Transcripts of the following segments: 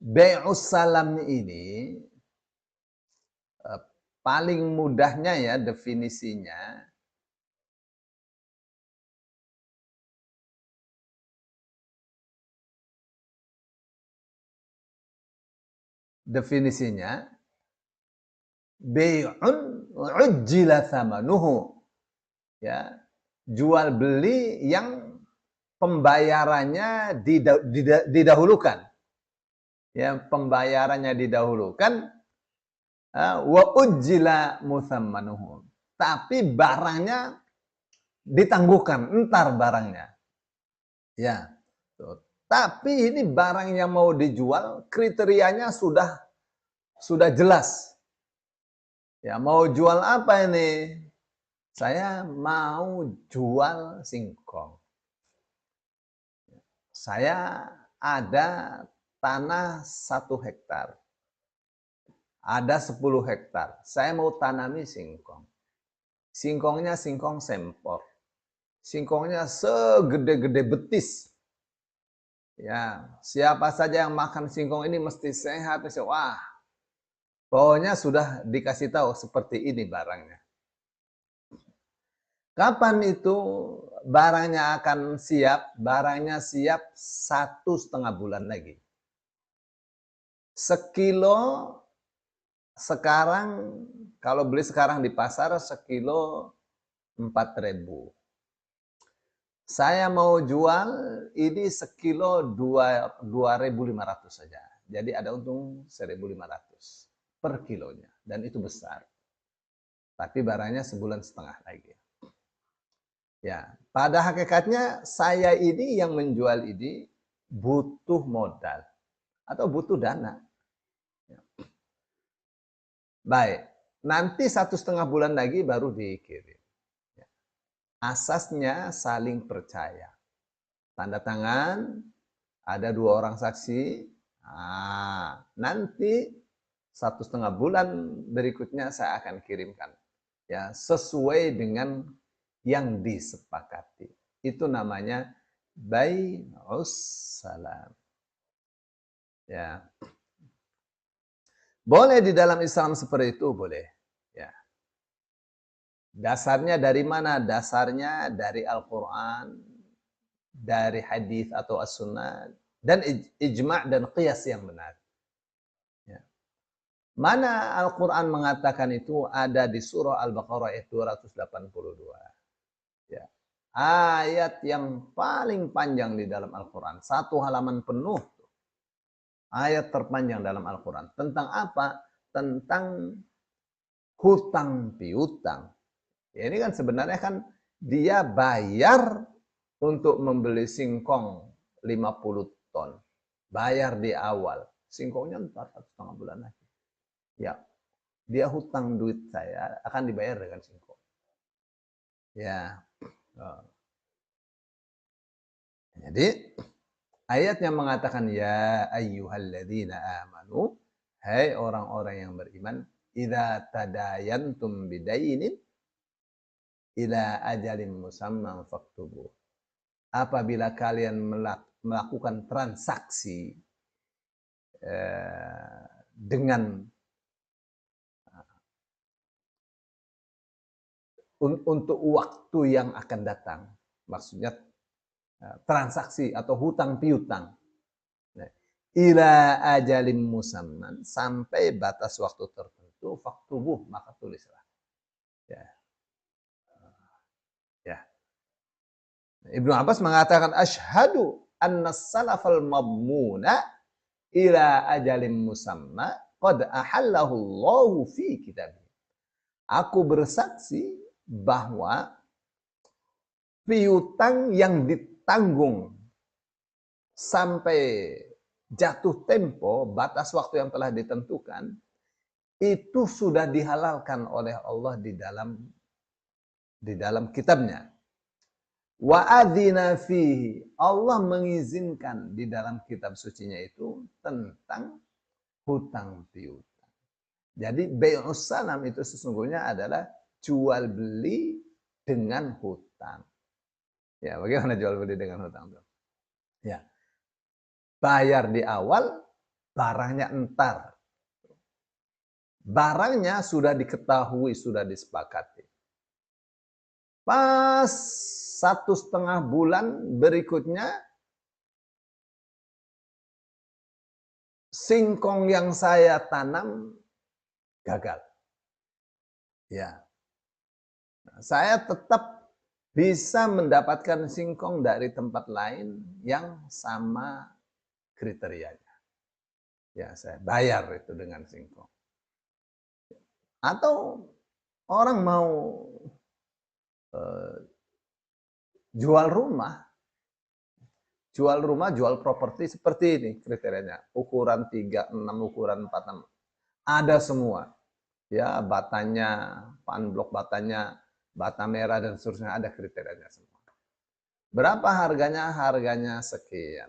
Bai'us salam ini paling mudahnya ya definisinya, bai'un ujjila thamanuhu, ya, jual beli yang pembayarannya didahulukan, ya, pembayarannya didahulukan, wa ujjila muthammanuhu, tapi barangnya ditangguhkan entar barangnya, ya. Tapi ini barang yang mau dijual kriterianya sudah jelas. Ya, mau jual apa ini? Saya mau jual singkong. Saya ada tanah 1 hektar. Ada 10 hektar. Saya mau tanami singkong. Singkongnya singkong sempor. Singkongnya segede-gede betis. Ya, siapa saja yang makan singkong ini mesti sehat. Wah, pokoknya sudah dikasih tahu seperti ini barangnya. Kapan itu barangnya akan siap? Barangnya siap 1,5 bulan lagi. Sekilo sekarang, kalau beli sekarang di pasar sekilo 4.000. Saya mau jual ini sekilo 2.500 saja. Jadi ada untung 1.500 per kilonya. Dan itu besar. Tapi barangnya sebulan setengah lagi. Ya, pada hakikatnya saya ini yang menjual ini butuh modal atau butuh dana. Ya. Baik, nanti 1,5 bulan lagi baru dikirim. Ya. Asasnya saling percaya. Tanda tangan, ada 2 orang saksi. Nanti 1,5 bulan berikutnya saya akan kirimkan. Ya, sesuai dengan yang disepakati. Itu namanya bai'us salam. Ya. Boleh di dalam Islam seperti itu, boleh. Ya. Dasarnya dari mana? Dasarnya dari Al-Quran, dari hadis atau as-sunnah, dan ijma' dan qiyas yang benar. Ya. Mana Al-Quran mengatakan itu? Ada di surah Al-Baqarah ayat 282. Ya. Ayat yang paling panjang di dalam Al-Quran. 1 halaman penuh. Ayat terpanjang dalam Al-Quran. Tentang apa? Tentang hutang piutang. Ya, ini kan sebenarnya kan dia bayar untuk membeli singkong 50 ton. Bayar di awal. Singkongnya 4,5 bulan lagi. Ya, dia hutang duit saya akan dibayar dengan singkong. Ya. Jadi ayat yang mengatakan ya ayyuhalladzina amanu, hai orang-orang yang beriman, idza tadayantum bidainin ila ajalin musamman faktubu. Apabila kalian melakukan transaksi dengan untuk waktu yang akan datang, maksudnya transaksi atau hutang piutang, ila ajalin musamman, sampai batas waktu tertentu, faktubuh, maka tulislah. Ya. Ya. Ibnu Abbas mengatakan asyhadu anna salafal madmuna ila ajalin musamma qad ahallahu Allahu fi kitabih. Aku bersaksi bahwa piutang yang ditanggung sampai jatuh tempo, batas waktu yang telah ditentukan, itu sudah dihalalkan oleh Allah di dalam kitabnya. Wa adzina fihi, Allah mengizinkan di dalam kitab sucinya itu tentang hutang piutang. Jadi bai'us salam itu sesungguhnya adalah jual beli dengan hutang. Ya, bagaimana jual beli dengan hutang? Ya. Bayar di awal, barangnya entar. Barangnya sudah diketahui, sudah disepakati. Pas 1,5 bulan berikutnya, singkong yang saya tanam gagal. Ya, saya tetap bisa mendapatkan singkong dari tempat lain yang sama kriterianya. Ya, saya bayar itu dengan singkong. Atau orang mau jual rumah, jual properti seperti ini kriterianya. Ukuran 36, ukuran 46. Ada semua. Ya, batanya, panblok batanya, bata merah dan seterusnya, ada kriterianya semua. Berapa harganya? Harganya sekian.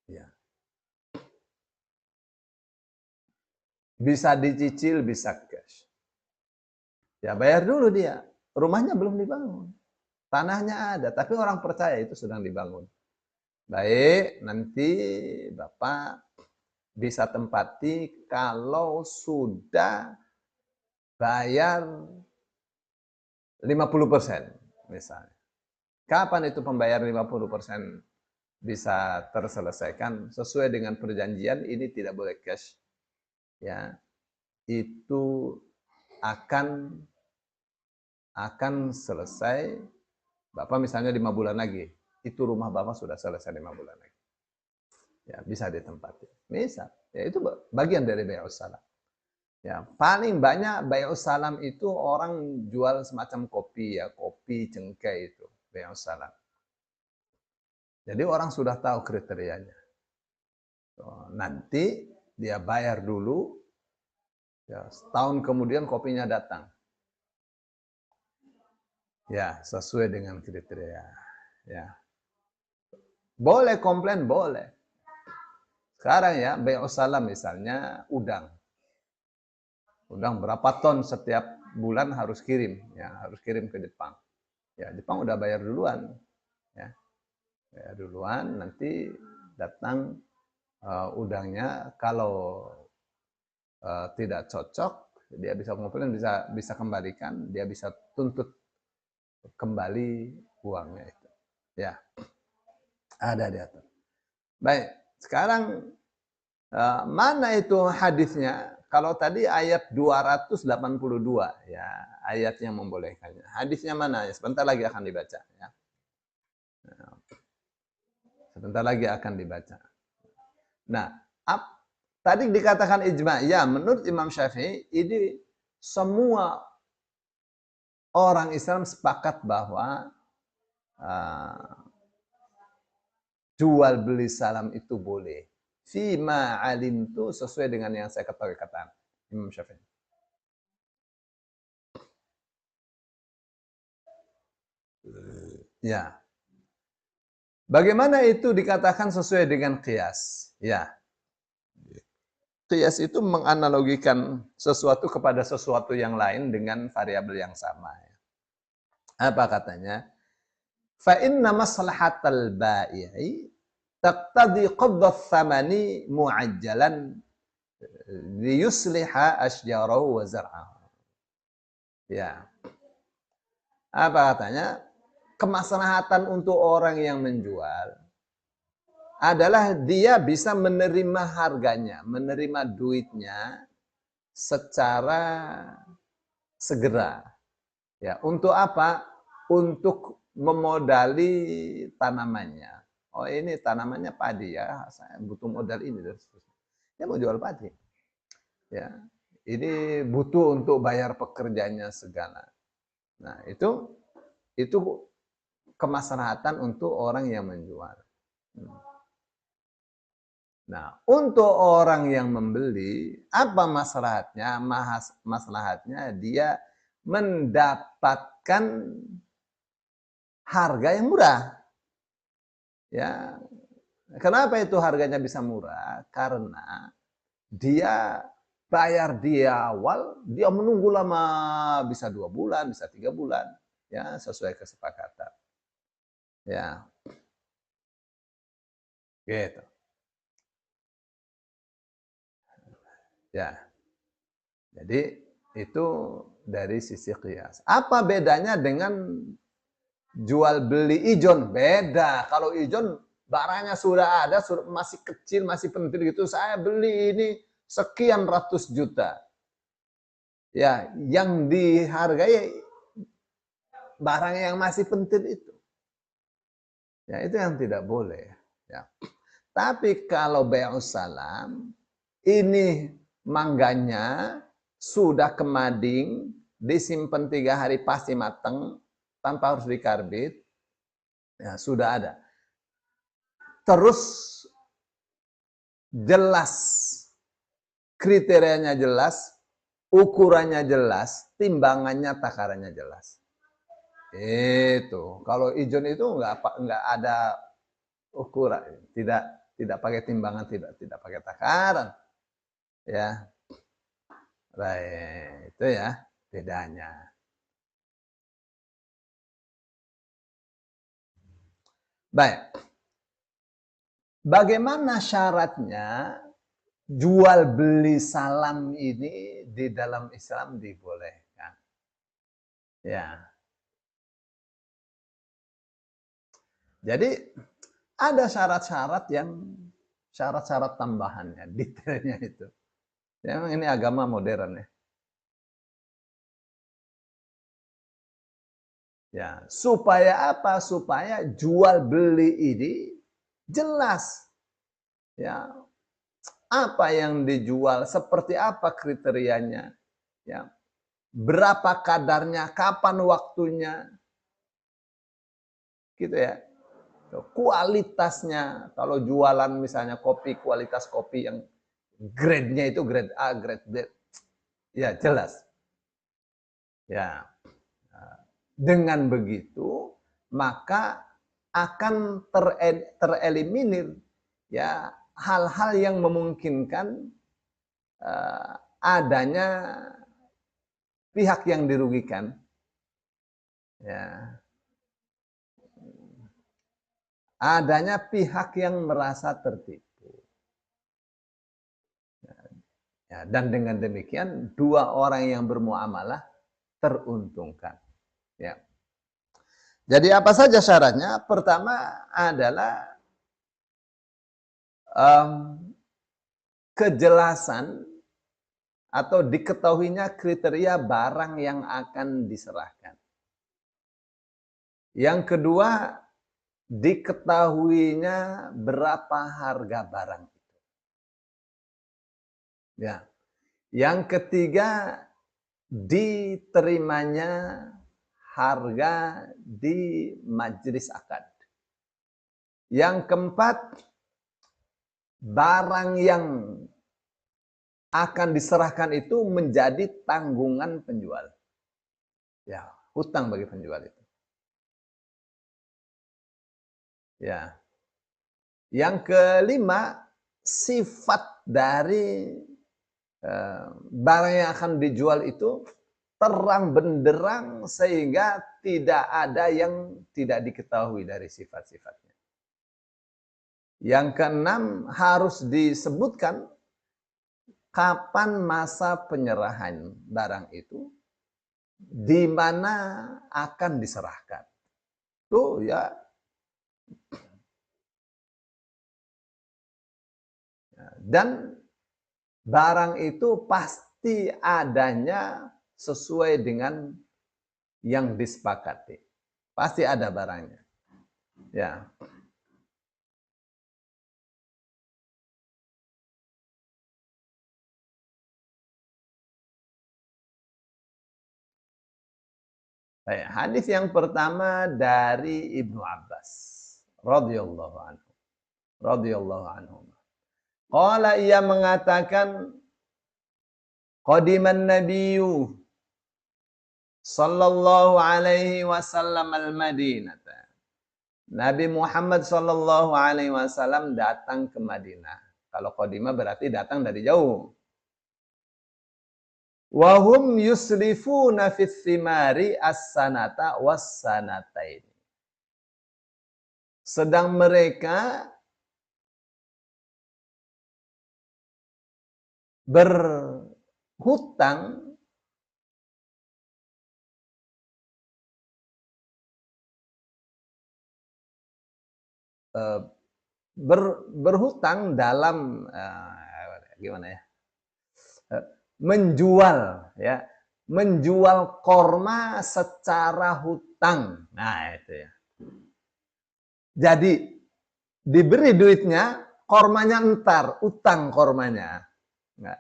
Ya. Bisa dicicil, bisa cash. Ya, bayar dulu dia. Rumahnya belum dibangun. Tanahnya ada, tapi orang percaya itu sedang dibangun. Baik, nanti Bapak bisa tempati kalau sudah bayar 50% misalnya. Kapan itu pembayaran 50% bisa terselesaikan? Sesuai dengan perjanjian, ini tidak boleh cash. Ya, itu akan selesai. Bapak misalnya 5 bulan lagi, itu rumah Bapak sudah selesai 5 bulan lagi. Ya, bisa ditempati. Misal, ya itu bagian dari bai'us salam. Ya, paling banyak bai'us salam itu orang jual semacam kopi ya, kopi cengkeh itu, bai'us salam. Jadi orang sudah tahu kriterianya. Nanti dia bayar dulu, ya, setahun kemudian kopinya datang. Ya, sesuai dengan kriteria. Ya. Boleh komplain, boleh. Sekarang ya, bai'us salam misalnya udang. Udang berapa ton setiap bulan harus kirim, ya, harus kirim ke Jepang. Ya, Jepang udah bayar duluan. Ya. Bayar duluan, nanti datang udangnya, kalau tidak cocok, dia bisa komplain, bisa kembalikan, dia bisa tuntut kembali uangnya itu. Ya, ada diatur. Baik, sekarang mana itu hadisnya? Kalau tadi ayat 282 ya, ayat yang membolehkannya. Hadisnya mana? Ya, sebentar lagi akan dibaca ya. Sebentar lagi akan dibaca. Nah, tadi dikatakan ijma. Ya, menurut Imam Syafi'i ini semua orang Islam sepakat bahwa jual beli salam itu boleh. Fima alimtu, sesuai dengan yang saya ketahui, kata Imam Syafi'i. Ya. Bagaimana itu dikatakan sesuai dengan qiyas? Ya. Qiyas itu menganalogikan sesuatu kepada sesuatu yang lain dengan variabel yang sama. Apa katanya? Fa inna maslahatal bai'i taqtadi qabdhath thamani mu'ajjalan liyusliha asjarahu wa zar'ahu. Ya. Apa katanya? Kemaslahatan untuk orang yang menjual adalah dia bisa menerima harganya, menerima duitnya secara segera. Ya, untuk apa? Untuk memodali tanamannya. Oh, ini tanamannya padi ya, saya butuh modal ini dan seterusnya. Dia mau jual padi. Ya. Ini butuh untuk bayar pekerjanya segala. Nah, itu kemaslahatan untuk orang yang menjual. Nah, untuk orang yang membeli, apa maslahatnya? Maslahatnya dia mendapatkan harga yang murah. Ya. Kenapa itu harganya bisa murah? Karena dia bayar di awal, dia menunggu lama, bisa 2 bulan, bisa 3 bulan, ya, sesuai kesepakatan. Ya. Gitu. Ya. Jadi itu dari sisi qiyas. Apa bedanya dengan jual beli ijon? Beda. Kalau ijon barangnya sudah ada, masih kecil, masih pentil gitu, saya beli ini sekian ratus juta. Ya, yang dihargai barang yang masih pentil itu. Ya, itu yang tidak boleh. Ya. Tapi kalau bai'us salam, ini mangganya sudah kemading, disimpan 3 hari pasti matang, tanpa harus dikarbit, ya sudah ada. Terus jelas, kriterianya jelas, ukurannya jelas, timbangannya, takarannya jelas. Itu. Kalau ijon itu nggak ada ukuran, tidak pakai timbangan, tidak pakai takaran. Ya. Baik, itu ya bedanya. Baik. Bagaimana syaratnya jual beli salam ini di dalam Islam dibolehkan? Ya. Jadi ada syarat-syarat tambahannya, detailnya itu. Ya, ini agama modern ya. Ya, supaya apa? Supaya jual beli ini jelas. Ya, apa yang dijual, seperti apa kriterianya, ya. Berapa kadarnya, kapan waktunya. Gitu ya. Kualitasnya, kalau jualan misalnya kopi, kualitas kopi yang grade-nya itu grade A, grade B. Ya, jelas. Ya. Dengan begitu, maka akan tereliminir ya hal-hal yang memungkinkan adanya pihak yang dirugikan. Ya. Adanya pihak yang merasa tertipu. Ya, dan dengan demikian dua orang yang bermuamalah teruntungkan. Ya. Jadi apa saja syaratnya? Pertama adalah kejelasan atau diketahuinya kriteria barang yang akan diserahkan. Yang kedua, diketahuinya berapa harga barang itu. Ya. Yang ketiga, diterimanya harga di majelis akad. Yang keempat, barang yang akan diserahkan itu menjadi tanggungan penjual. Ya, hutang bagi penjual itu. Ya. Yang kelima, sifat dari barang yang akan dijual itu terang benderang sehingga tidak ada yang tidak diketahui dari sifat-sifatnya. Yang keenam, harus disebutkan kapan masa penyerahan barang itu, di mana akan diserahkan. Tuh ya. Dan barang itu pasti adanya sesuai dengan yang disepakati. Pasti ada barangnya. Ya. Baik, hadis yang pertama dari Ibnu Abbas radhiyallahu anhu. Radhiyallahu anhu. Qala, ia mengatakan, qadiman nabiyyu sallallahu alaihi wasallam al-Madinah. Nabi Muhammad sallallahu alaihi wasallam datang ke Madinah. Kalau qadima berarti datang dari jauh. Wa hum yuslifuna fis thimari as-sanata was-sanatain. Sedang mereka berhutang berhutang dalam gimana ya, menjual korma secara hutang. Nah itu ya. Jadi diberi duitnya, kormanya entar, utang kormanya. Nah,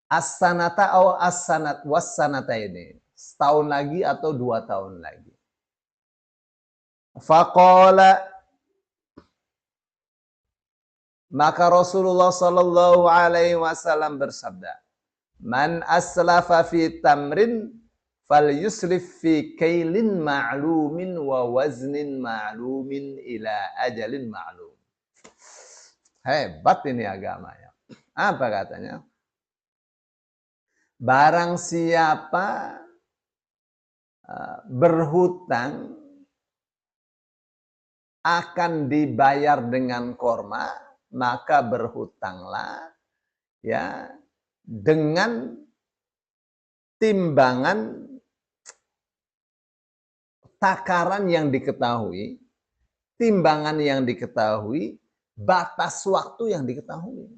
as-sanata atau as-sanat was-sanata ini setahun lagi atau 2 tahun lagi. Faqala, maka Rasulullah Shallallahu Alaihi Wasallam bersabda, "Man aslafa fi tamrin, fal yuslif fi kailin ma'lumin wa waznin ma'lumin ila ajalin ma'lum." Hebat ini agamanya. Apa katanya? Barang siapa berhutang akan dibayar dengan korma, maka berhutanglah ya dengan timbangan takaran yang diketahui, timbangan yang diketahui, batas waktu yang diketahui.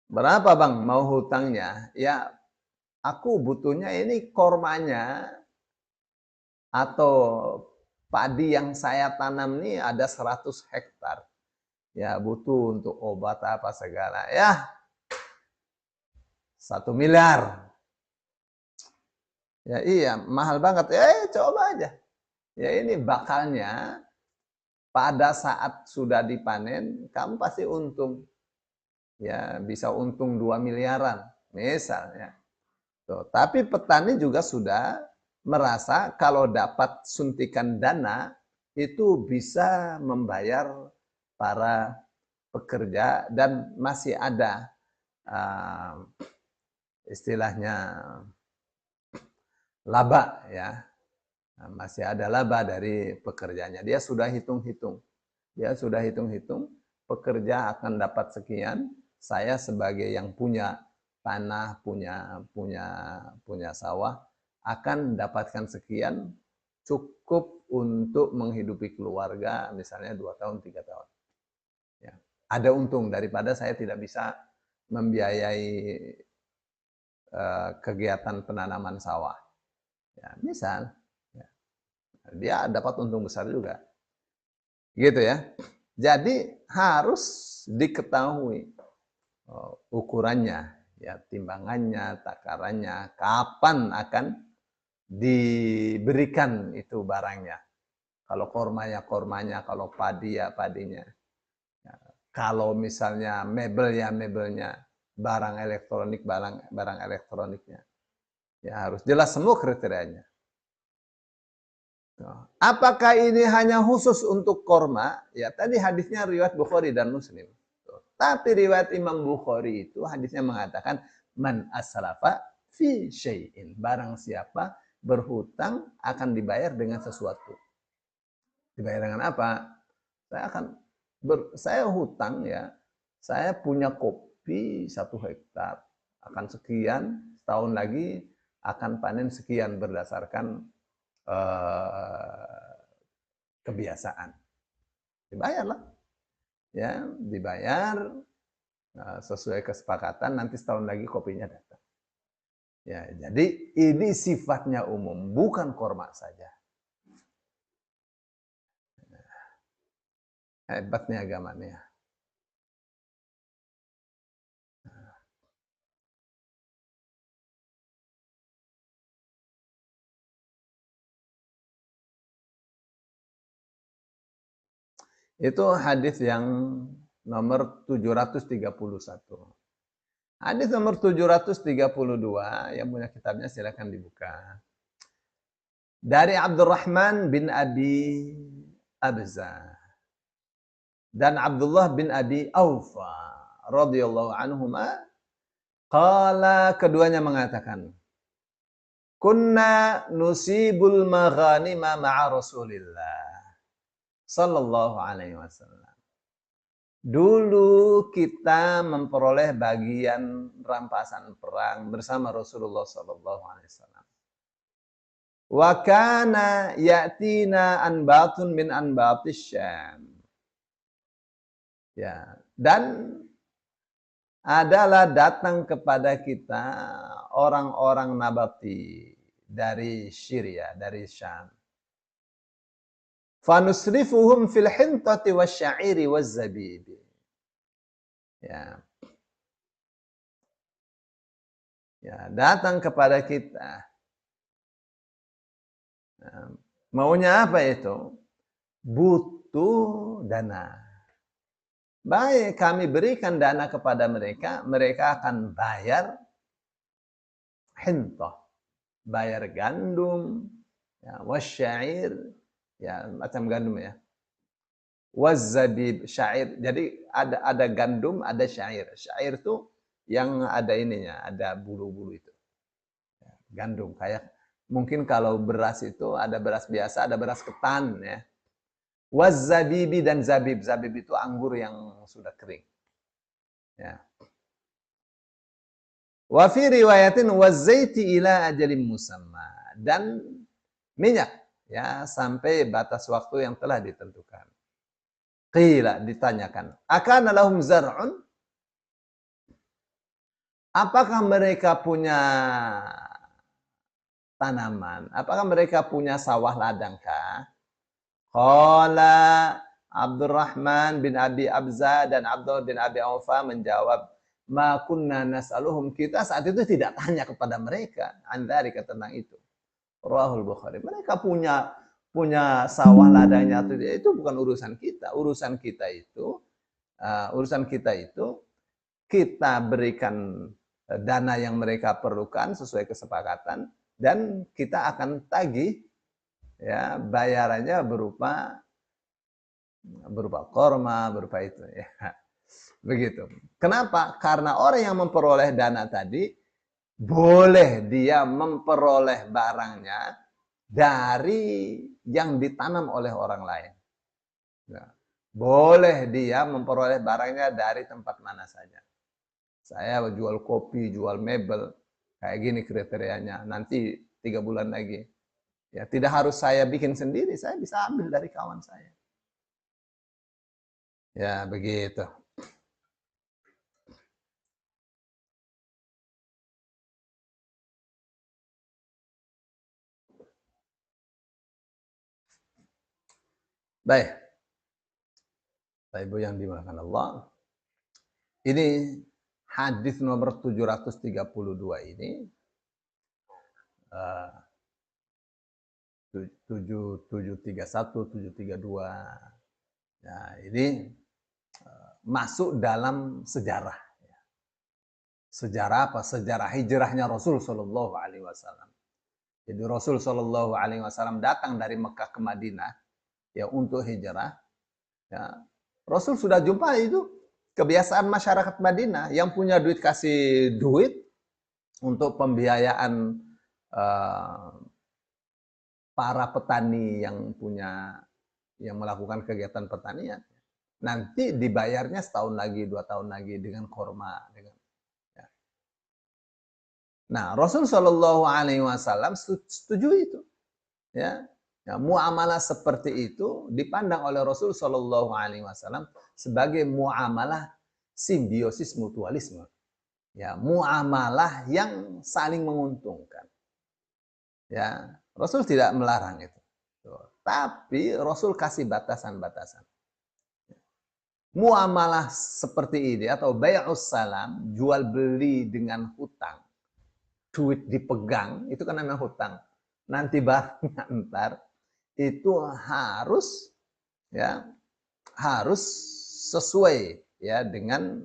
Berapa bang mau hutangnya? Ya aku butuhnya ini kormanya atau padi yang saya tanam ini ada 100 hektar. Ya butuh untuk obat apa segala. Ya 1 miliar. Ya iya mahal banget. Coba aja. Ya ini bakalnya pada saat sudah dipanen kamu pasti untung. Ya bisa untung 2 miliaran misalnya. Tuh, tapi petani juga sudah merasa kalau dapat suntikan dana itu bisa membayar para pekerja dan masih ada istilahnya laba ya. Masih ada laba dari pekerjanya. Dia sudah hitung-hitung. Pekerja akan dapat sekian, saya sebagai yang punya tanah, punya sawah akan mendapatkan sekian, cukup untuk menghidupi keluarga misalnya 2 tahun 3 tahun. Ya. Ada untung daripada saya tidak bisa membiayai kegiatan penanaman sawah. Ya, misal ya, dia dapat untung besar juga. Gitu ya. Jadi harus diketahui ukurannya, ya timbangannya, takarannya, kapan akan diberikan itu barangnya. Kalau kormanya, kalau padi ya padinya. Ya, kalau misalnya mebel ya mebelnya, barang elektroniknya. Ya harus jelas semua kriterianya. Apakah ini hanya khusus untuk korma? Ya tadi hadisnya riwayat Bukhari dan Muslim. Tapi riwayat Imam Bukhari itu hadisnya mengatakan man asrafa fi syai'in. Barang siapa berhutang akan dibayar dengan sesuatu. Dibayar dengan apa? Saya hutang ya. Saya punya kopi 1 hektar. Akan sekian, setahun lagi akan panen sekian berdasarkan kebiasaan. Dibayarlah. Ya, dibayar sesuai kesepakatan, nanti setahun lagi kopinya datang. Ya, jadi ini sifatnya umum, bukan korma saja. Hebatnya agamanya. Itu hadis yang nomor 731. Hadis nomor 732 yang punya kitabnya silakan dibuka. Dari Abdurrahman bin Abi Abza dan Abdullah bin Abi Aufa radhiyallahu anhuma, qala, keduanya mengatakan, kunna nusibul maghanima ma'a Rasulillah sallallahu alaihi wasallam. Dulu kita memperoleh bagian rampasan perang bersama Rasulullah SAW. Wa kana ya'tina anbatun min anbatis Syam. Ya, dan adalah datang kepada kita orang-orang Nabati dari Syria, dari Syam. Fanusrifuhum fil hintati wasya'iri wazzabibi. Ya. Ya, datang kepada kita. Maunya apa itu? Butuh dana. Baik, kami berikan dana kepada mereka, mereka akan bayar hintah, bayar gandum, ya, wasyair, ya macam gandum ya. Wazzabib, syair. Jadi ada gandum, ada syair. Syair itu yang ada ininya, ada bulu-bulu itu. Ya, gandum kayak mungkin kalau beras itu ada beras biasa, ada beras ketan ya. Wazzabibi dan zabib. Zabib itu anggur yang sudah kering. Ya. Wa fi riwayatin wazzaiti ila ajalin musamma, dan minyak ya sampai batas waktu yang telah ditentukan. Qila, ditanyakan, akana lahum zar'un? Apakah mereka punya tanaman? Apakah mereka punya sawah ladangkah? Qala Abdurrahman bin Abi Abza dan Abdullah bin Abi Aufa menjawab, ma kunna nas'aluhum, kita saat itu tidak tanya kepada mereka andari tentang itu. Rahul Bukhari. Mereka punya sawah ladangnya atau itu bukan urusan kita. Urusan kita itu kita berikan dana yang mereka perlukan sesuai kesepakatan dan kita akan tagih ya bayarannya berupa korma, berupa itu ya. Begitu. Kenapa? Karena orang yang memperoleh dana tadi boleh dia memperoleh barangnya dari yang ditanam oleh orang lain. Ya. Boleh dia memperoleh barangnya dari tempat mana saja. Saya jual kopi, jual mebel, kayak gini kriterianya. Nanti 3 bulan lagi. Ya, tidak harus saya bikin sendiri, saya bisa ambil dari kawan saya. Ya, begitu. Baik. Baik, Ibu yang dimuliakan Allah. Ini hadis nomor 732 ini 731, 732. Nah, ini masuk dalam sejarah. Sejarah apa? Sejarah hijrahnya Rasul Shallallahu Alaihi Wasallam. Jadi Rasul Shallallahu Alaihi Wasallam datang dari Mekah ke Madinah ya untuk hijrah. Ya. Rasul sudah jumpa itu kebiasaan masyarakat Madinah yang punya duit kasih duit untuk pembiayaan para petani yang melakukan kegiatan pertanian. Nanti dibayarnya setahun lagi, 2 tahun lagi dengan korma. Ya. Nah, Rasul Shallallahu Alaihi Wasallam setuju itu. Ya. Ya, muamalah seperti itu dipandang oleh Rasul Shallallahu Alaihi Wasallam sebagai muamalah simbiosis mutualisme. Ya, muamalah yang saling menguntungkan. Ya, Rasul tidak melarang itu. Tapi Rasul kasih batasan-batasan. Muamalah seperti ini atau bai'us salam, jual beli dengan hutang, duit dipegang, itu kan namanya hutang. Nanti barangnya ntar itu harus sesuai ya dengan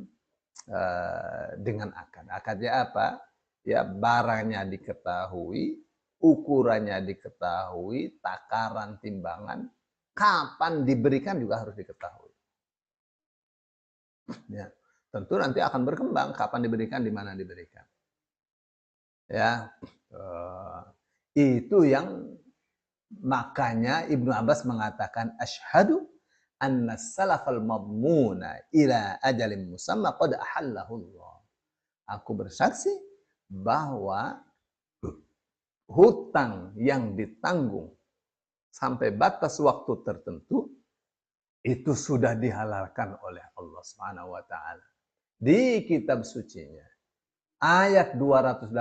akad. Akadnya apa? Ya barangnya diketahui, ukurannya diketahui, takaran timbangan, kapan diberikan juga harus diketahui. Ya, tentu nanti akan berkembang kapan diberikan, di mana diberikan. Ya, itu yang makanya Ibnu Abbas mengatakan asyhadu anna salafal madmuna ila ajalin musamma qad ahallahu Allah. Aku bersaksi bahwa hutang yang ditanggung sampai batas waktu tertentu itu sudah dihalalkan oleh Allah Subhanahu wa taala di kitab sucinya. Ayat 282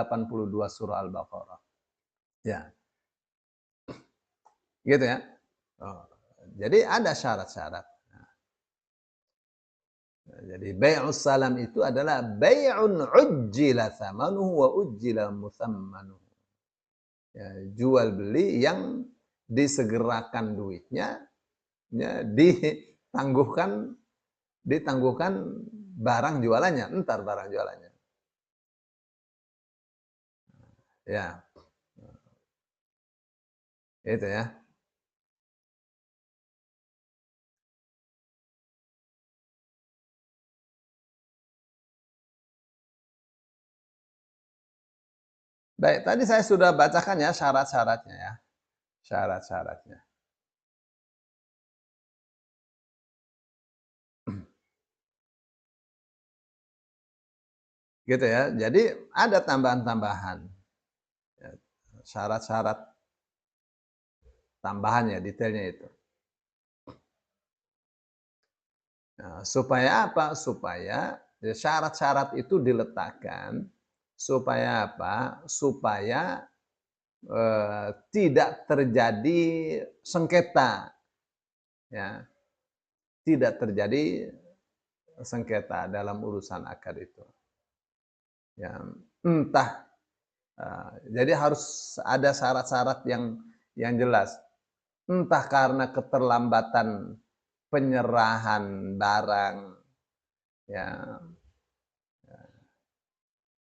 surah Al-Baqarah. Ya. Gitu ya. Oh. Jadi ada syarat-syarat. Jadi bai'us salam itu adalah bai'un ujjila thamanuhu wa ujjila musammanuhu. Ya, jual beli yang disegerakan duitnya, ya, ditangguhkan barang jualannya, entar barang jualannya. Ya. Itu ya. Baik, tadi saya sudah bacakan ya syarat-syaratnya ya. Syarat-syaratnya. Gitu ya. Jadi ada tambahan-tambahan. Syarat-syarat tambahannya, detailnya itu. Nah, supaya apa? Supaya syarat-syarat itu diletakkan supaya apa? Supaya tidak terjadi sengketa, ya, tidak terjadi sengketa dalam urusan akad itu. Ya, entah, jadi harus ada syarat-syarat yang jelas. Entah karena keterlambatan penyerahan barang, ya,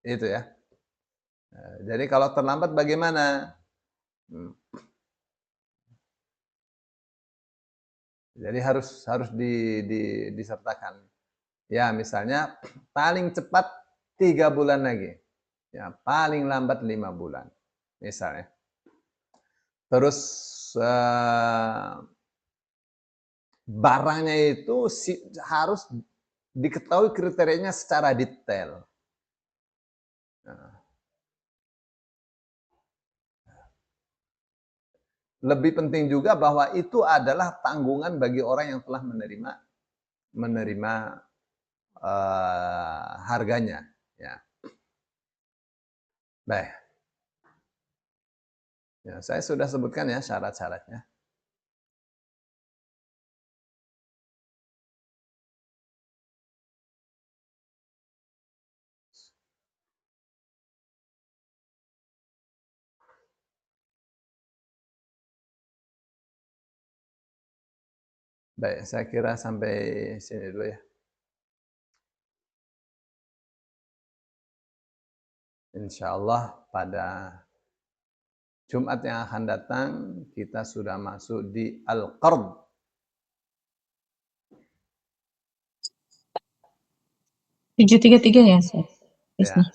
itu ya. Jadi kalau terlambat bagaimana? Jadi harus disertakan. Ya, misalnya paling cepat 3 bulan lagi. Ya, paling lambat 5 bulan. Misalnya. Terus barangnya itu harus diketahui kriterianya secara detail. Nah, lebih penting juga bahwa itu adalah tanggungan bagi orang yang telah menerima harganya. Ya. Baik. Ya, saya sudah sebutkan ya syarat-syaratnya. Baik, saya kira sampai sini dulu ya. Insya Allah pada Jumat yang akan datang kita sudah masuk di Al-Qard. Tujuh tiga tiga ya, Ya.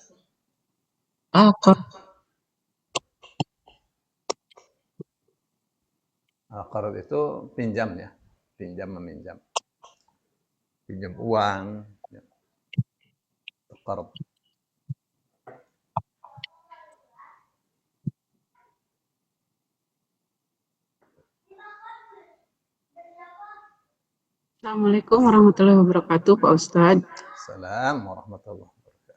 Al-Qard. Al-Qard itu pinjam ya, pinjam meminjam, pinjam uang. Ya. Qard. Assalamualaikum warahmatullahi wabarakatuh, Pak Ustadz. Assalamualaikum warahmatullahi wabarakatuh.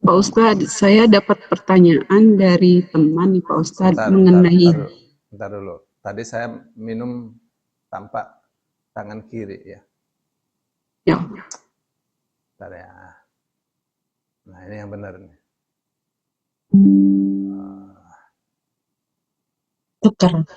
Pak Ustadz, saya dapat pertanyaan dari teman nih Pak Ustadz mengenai. Bentar dulu. Tadi saya minum tanpa tangan kiri ya. Ya. Bentar ya. Nah ini yang benar nih. Tukar.